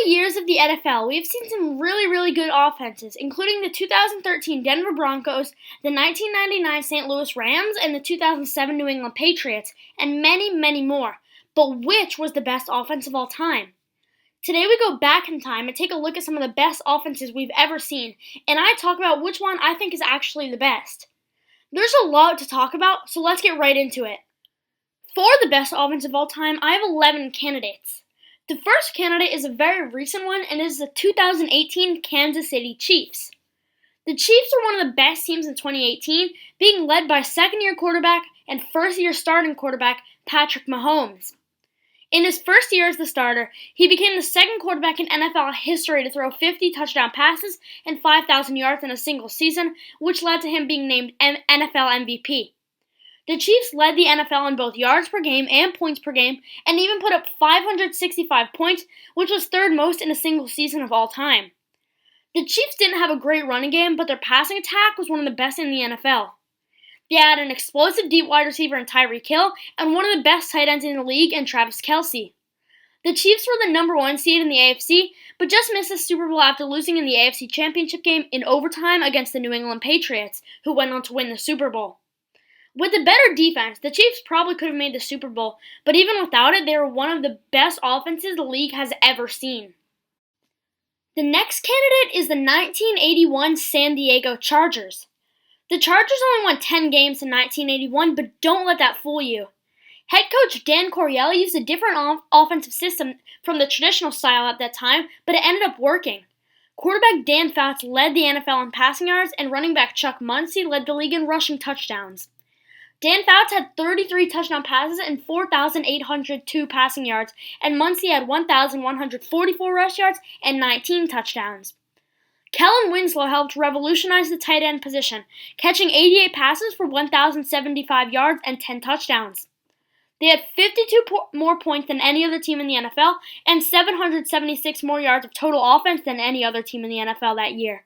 the years of the NFL, we have seen some really good offenses, including the 2013 Denver Broncos, the 1999 St. Louis Rams, and the 2007 New England Patriots, and many more. But which was the best offense of all time? Today we go back in time and take a look at some of the best offenses we've ever seen, and I talk about which one I think is actually the best. There's a lot to talk about, so let's get right into it. For the best offense of all time, I have 11 candidates. The first candidate is a very recent one, and is the 2018 Kansas City Chiefs. The Chiefs were one of the best teams in 2018, being led by second-year quarterback and first-year starting quarterback Patrick Mahomes. In his first year as the starter, he became the second quarterback in NFL history to throw 50 touchdown passes and 5,000 yards in a single season, which led to him being named NFL MVP. The Chiefs led the NFL in both yards per game and points per game, and even put up 565 points, which was third most in a single season of all time. The Chiefs didn't have a great running game, but their passing attack was one of the best in the NFL. They had an explosive deep wide receiver in Tyreek Hill, and one of the best tight ends in the league in Travis Kelce. The Chiefs were the number 1 seed in the AFC, but just missed the Super Bowl after losing in the AFC Championship game in overtime against the New England Patriots, who went on to win the Super Bowl. With a better defense, the Chiefs probably could have made the Super Bowl, but even without it, they were one of the best offenses the league has ever seen. The next candidate is the 1981 San Diego Chargers. The Chargers only won 10 games in 1981, but don't let that fool you. Head coach Dan Coryell used a different offensive system from the traditional style at that time, but it ended up working. Quarterback Dan Fouts led the NFL in passing yards, and running back Chuck Muncie led the league in rushing touchdowns. Dan Fouts had 33 touchdown passes and 4,802 passing yards, and Muncie had 1,144 rush yards and 19 touchdowns. Kellen Winslow helped revolutionize the tight end position, catching 88 passes for 1,075 yards and 10 touchdowns. They had 52 more points than any other team in the NFL, and 776 more yards of total offense than any other team in the NFL that year.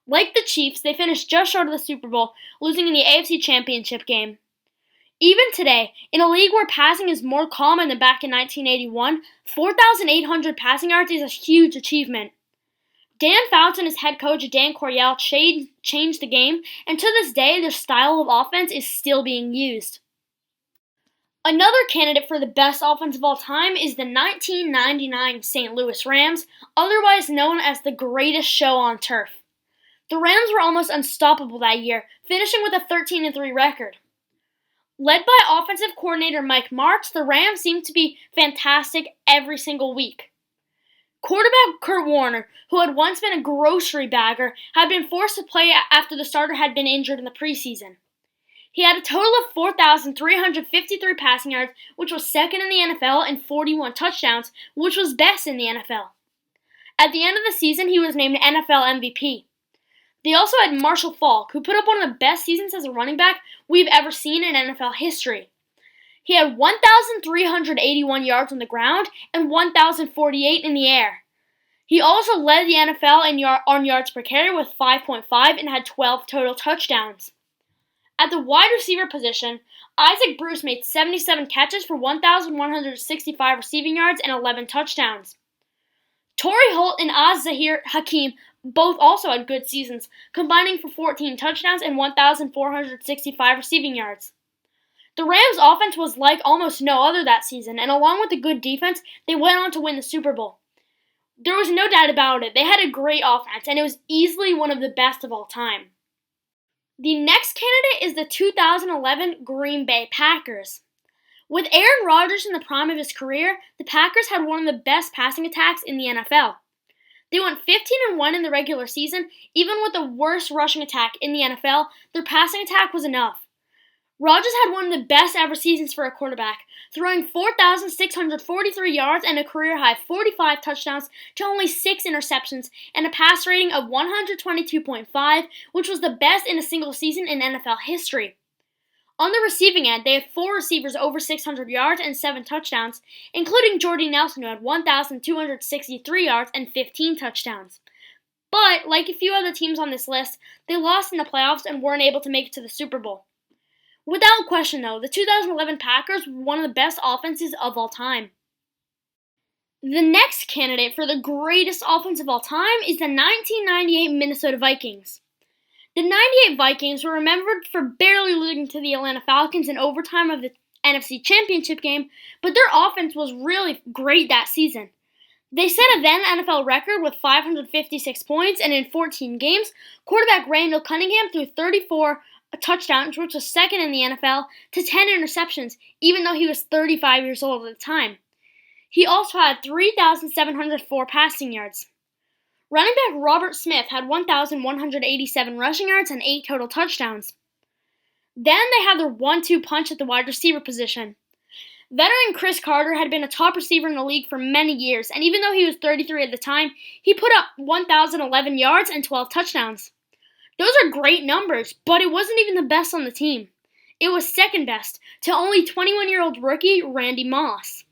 Like the Chiefs, they finished just short of the Super Bowl, losing in the AFC Championship game. Even today, in a league where passing is more common than back in 1981, 4,800 passing yards is a huge achievement. Dan Fouts and his head coach Dan Coryell changed the game, and to this day, their style of offense is still being used. Another candidate for the best offense of all time is the 1999 St. Louis Rams, otherwise known as the greatest show on turf. The Rams were almost unstoppable that year, finishing with a 13-3 record. Led by offensive coordinator Mike Martz, the Rams seemed to be fantastic every single week. Quarterback Kurt Warner, who had once been a grocery bagger, had been forced to play after the starter had been injured in the preseason. He had a total of 4,353 passing yards, which was second in the NFL, and 41 touchdowns, which was best in the NFL. At the end of the season, he was named NFL MVP. They also had Marshall Faulk, who put up one of the best seasons as a running back we've ever seen in NFL history. He had 1,381 yards on the ground and 1,048 in the air. He also led the NFL on yards per carry with 5.5 and had 12 total touchdowns. At the wide receiver position, Isaac Bruce made 77 catches for 1,165 receiving yards and 11 touchdowns. Torrey Holt and Az-Zahir Hakim both also had good seasons, combining for 14 touchdowns and 1,465 receiving yards. The Rams' offense was like almost no other that season, and along with a good defense, they went on to win the Super Bowl. There was no doubt about it. They had a great offense, and it was easily one of the best of all time. The next candidate is the 2011 Green Bay Packers. With Aaron Rodgers in the prime of his career, the Packers had one of the best passing attacks in the NFL. They went 15-1 in the regular season. Even with the worst rushing attack in the NFL, their passing attack was enough. Rodgers had one of the best ever seasons for a quarterback, throwing 4,643 yards and a career-high 45 touchdowns to only 6 interceptions and a pass rating of 122.5, which was the best in a single season in NFL history. On the receiving end, they had 4 receivers over 600 yards and 7 touchdowns, including Jordy Nelson, who had 1,263 yards and 15 touchdowns. But, like a few other teams on this list, they lost in the playoffs and weren't able to make it to the Super Bowl. Without question, though, the 2011 Packers were one of the best offenses of all time. The next candidate for the greatest offense of all time is the 1998 Minnesota Vikings. The 98 Vikings were remembered for barely losing to the Atlanta Falcons in overtime of the NFC Championship game, but their offense was really great that season. They set a then NFL record with 556 points, and in 14 games, quarterback Randall Cunningham threw 34 touchdowns, which was second in the NFL, to 10 interceptions, even though he was 35 years old at the time. He also had 3,704 passing yards. Running back Robert Smith had 1,187 rushing yards and 8 total touchdowns. Then they had their 1-2 punch at the wide receiver position. Veteran Chris Carter had been a top receiver in the league for many years, and even though he was 33 at the time, he put up 1,011 yards and 12 touchdowns. Those are great numbers, but it wasn't even the best on the team. It was second best to only 21-year-old rookie Randy Moss.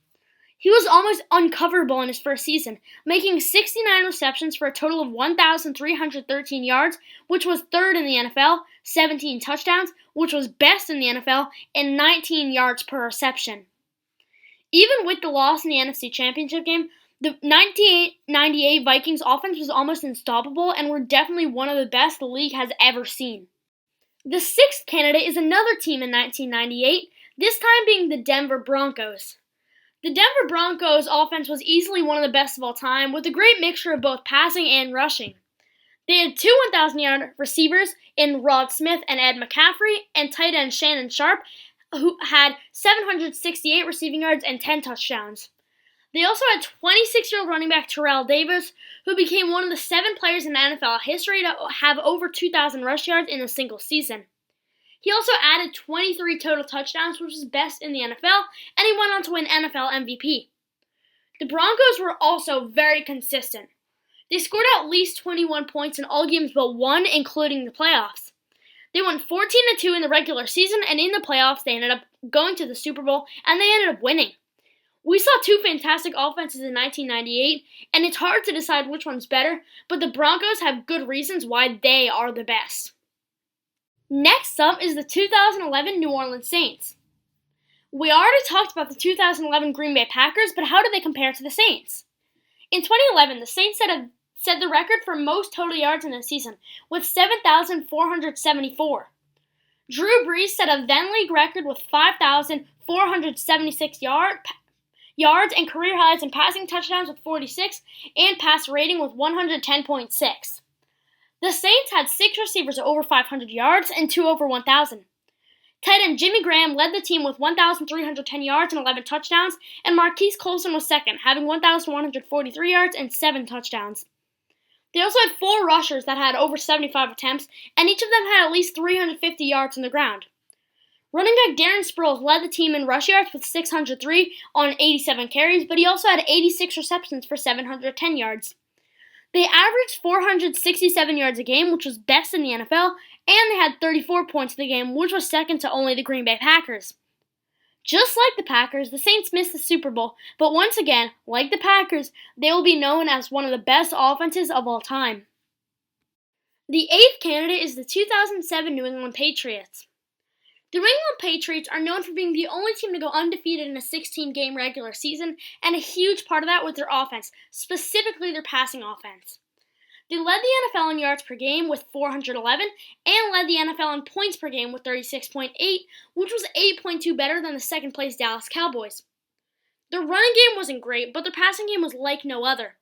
He was almost uncoverable in his first season, making 69 receptions for a total of 1,313 yards, which was third in the NFL, 17 touchdowns, which was best in the NFL, and 19 yards per reception. Even with the loss in the NFC Championship game, the 1998 Vikings offense was almost unstoppable and were definitely one of the best the league has ever seen. The sixth candidate is another team in 1998, this time being the Denver Broncos. The Denver Broncos offense was easily one of the best of all time, with a great mixture of both passing and rushing. They had two 1,000-yard receivers in Rod Smith and Ed McCaffrey, and tight end Shannon Sharp, who had 768 receiving yards and 10 touchdowns. They also had 26-year-old running back Terrell Davis, who became one of the 7 players in NFL history to have over 2,000 rush yards in a single season. He also added 23 total touchdowns, which is best in the NFL, and he went on to win NFL MVP. The Broncos were also very consistent. They scored at least 21 points in all games but one, including the playoffs. They won 14-2 in the regular season, and in the playoffs they ended up going to the Super Bowl, and they ended up winning. We saw 2 fantastic offenses in 1998, and it's hard to decide which one's better, but the Broncos have good reasons why they are the best. Next up is the 2011 New Orleans Saints. We already talked about the 2011 Green Bay Packers, but how do they compare to the Saints? In 2011, the Saints set the record for most total yards in a season, with 7,474. Drew Brees set a then-league record with 5,476 yards and career highs in passing touchdowns with 46 and pass rating with 110.6. The Saints had 6 receivers over 500 yards and 2 over 1,000. Tight end Jimmy Graham led the team with 1,310 yards and 11 touchdowns, and Marquise Colson was second, having 1,143 yards and 7 touchdowns. They also had 4 rushers that had over 75 attempts, and each of them had at least 350 yards on the ground. Running back Darren Sproles led the team in rush yards with 603 on 87 carries, but he also had 86 receptions for 710 yards. They averaged 467 yards a game, which was best in the NFL, and they had 34 points in the game, which was second to only the Green Bay Packers. Just like the Packers, the Saints missed the Super Bowl, but once again, like the Packers, they will be known as one of the best offenses of all time. The 8th candidate is the 2007 New England Patriots. The New England Patriots are known for being the only team to go undefeated in a 16-game regular season, and a huge part of that was their offense, specifically their passing offense. They led the NFL in yards per game with 411 and led the NFL in points per game with 36.8, which was 8.2 better than the second-place Dallas Cowboys. Their running game wasn't great, but their passing game was like no other.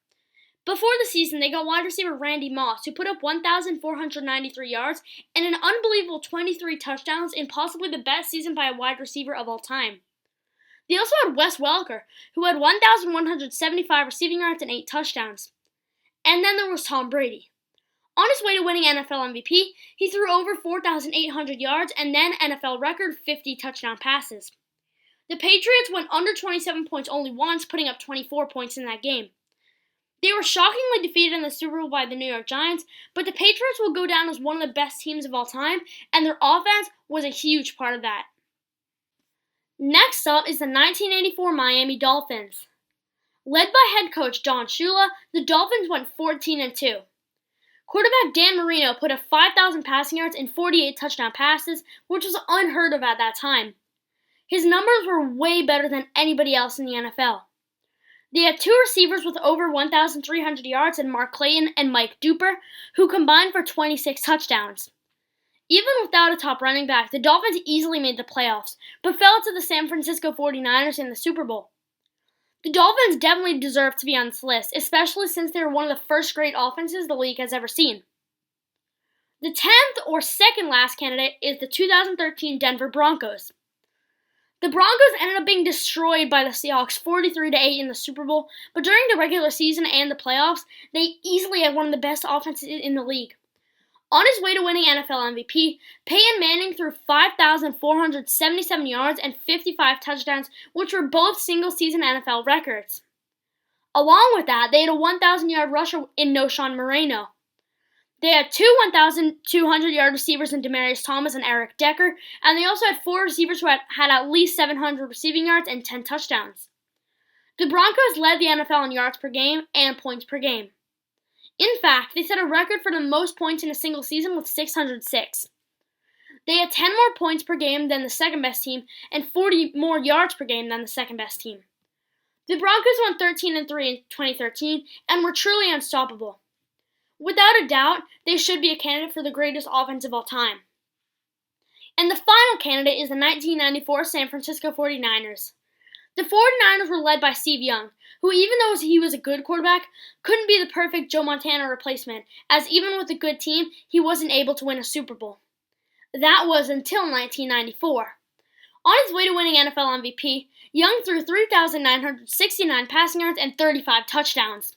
Before the season, they got wide receiver Randy Moss, who put up 1,493 yards and an unbelievable 23 touchdowns in possibly the best season by a wide receiver of all time. They also had Wes Welker, who had 1,175 receiving yards and 8 touchdowns. And then there was Tom Brady. On his way to winning NFL MVP, he threw over 4,800 yards and then NFL record 50 touchdown passes. The Patriots went under 27 points only once, putting up 24 points in that game. They were shockingly defeated in the Super Bowl by the New York Giants, but the Patriots will go down as one of the best teams of all time, and their offense was a huge part of that. Next up is the 1984 Miami Dolphins. Led by head coach Don Shula, the Dolphins went 14-2. Quarterback Dan Marino put up 5,000 passing yards and 48 touchdown passes, which was unheard of at that time. His numbers were way better than anybody else in the NFL. They had two receivers with over 1,300 yards in Mark Clayton and Mike Duper, who combined for 26 touchdowns. Even without a top running back, the Dolphins easily made the playoffs, but fell to the San Francisco 49ers in the Super Bowl. The Dolphins definitely deserve to be on this list, especially since they were one of the first great offenses the league has ever seen. The 10th or second last candidate is the 2013 Denver Broncos. The Broncos ended up being destroyed by the Seahawks 43-8 in the Super Bowl, but during the regular season and the playoffs, they easily had one of the best offenses in the league. On his way to winning NFL MVP, Peyton Manning threw 5,477 yards and 55 touchdowns, which were both single-season NFL records. Along with that, they had a 1,000-yard rusher in Noshawn Moreno. They had two 1,200-yard receivers in Demaryius Thomas and Eric Decker, and they also had four receivers who had at least 700 receiving yards and 10 touchdowns. The Broncos led the NFL in yards per game and points per game. In fact, they set a record for the most points in a single season with 606. They had 10 more points per game than the second-best team and 40 more yards per game than the second-best team. The Broncos won 13-3 in 2013 and were truly unstoppable. Without a doubt, they should be a candidate for the greatest offense of all time. And the final candidate is the 1994 San Francisco 49ers. The 49ers were led by Steve Young, who, even though he was a good quarterback, couldn't be the perfect Joe Montana replacement, as even with a good team, he wasn't able to win a Super Bowl. That was until 1994. On his way to winning NFL MVP, Young threw 3,969 passing yards and 35 touchdowns.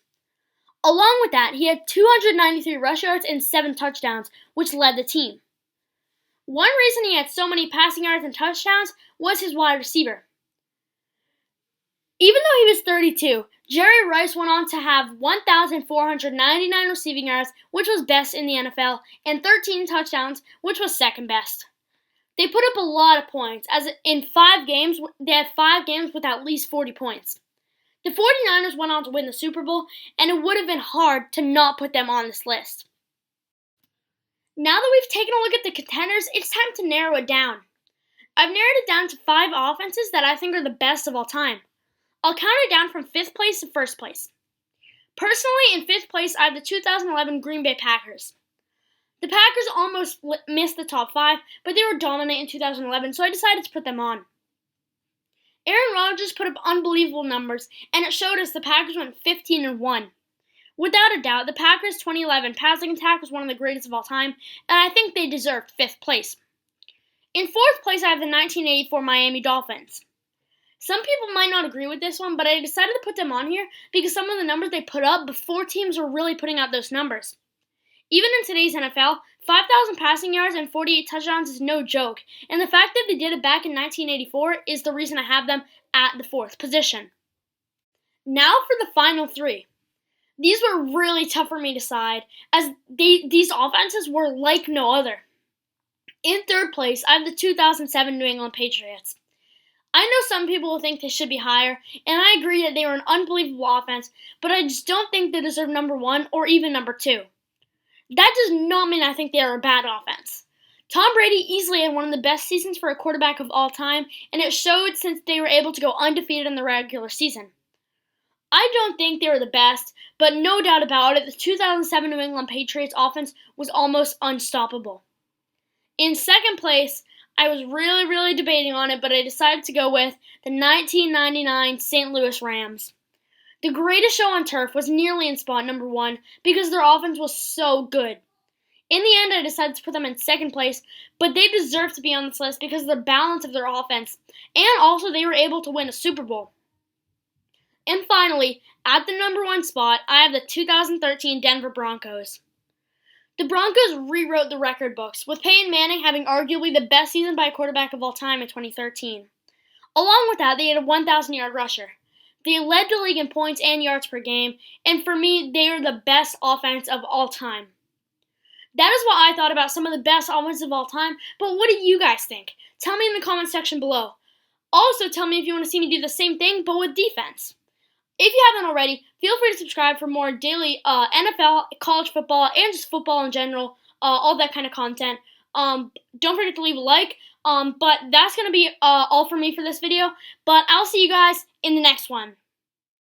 Along with that, he had 293 rush yards and 7 touchdowns, which led the team. One reason he had so many passing yards and touchdowns was his wide receiver. Even though he was 32, Jerry Rice went on to have 1,499 receiving yards, which was best in the NFL, and 13 touchdowns, which was second best. They put up a lot of points, as in 5 games, they had 5 games with at least 40 points. The 49ers went on to win the Super Bowl, and it would have been hard to not put them on this list. Now that we've taken a look at the contenders, it's time to narrow it down. I've narrowed it down to 5 offenses that I think are the best of all time. I'll count it down from 5th place to 1st place. Personally, in 5th place, I have the 2011 Green Bay Packers. The Packers almost missed the top 5, but they were dominant in 2011, so I decided to put them on. Aaron Rodgers put up unbelievable numbers, and it showed us the Packers went 15-1. Without a doubt, the Packers' 2011 passing attack was one of the greatest of all time, and I think they deserved 5th place. In 4th place, I have the 1984 Miami Dolphins. Some people might not agree with this one, but I decided to put them on here because some of the numbers they put up before teams were really putting out those numbers. Even in today's NFL, 5,000 passing yards and 48 touchdowns is no joke, and the fact that they did it back in 1984 is the reason I have them at the 4th position. Now for the final 3. These were really tough for me to decide, as these offenses were like no other. In 3rd place, I have the 2007 New England Patriots. I know some people will think they should be higher, and I agree that they were an unbelievable offense, but I just don't think they deserve number 1 or even number 2. That does not mean I think they are a bad offense. Tom Brady easily had one of the best seasons for a quarterback of all time, and it showed since they were able to go undefeated in the regular season. I don't think they were the best, but no doubt about it, the 2007 New England Patriots offense was almost unstoppable. In 2nd place, I was really debating on it, but I decided to go with the 1999 St. Louis Rams. The greatest show on turf was nearly in spot number 1 because their offense was so good. In the end, I decided to put them in 2nd place, but they deserve to be on this list because of the balance of their offense, and also they were able to win a Super Bowl. And finally, at the number 1 spot, I have the 2013 Denver Broncos. The Broncos rewrote the record books, with Peyton Manning having arguably the best season by a quarterback of all time in 2013. Along with that, they had a 1,000-yard rusher. They led the league in points and yards per game, and for me, they are the best offense of all time. That is what I thought about some of the best offenses of all time, but what do you guys think? Tell me in the comment section below. Also, tell me if you want to see me do the same thing, but with defense. If you haven't already, feel free to subscribe for more daily NFL, college football, and just football in general, all that kind of content. Don't forget to leave a like, but that's going to be all for me for this video, but I'll see you guys in the next one.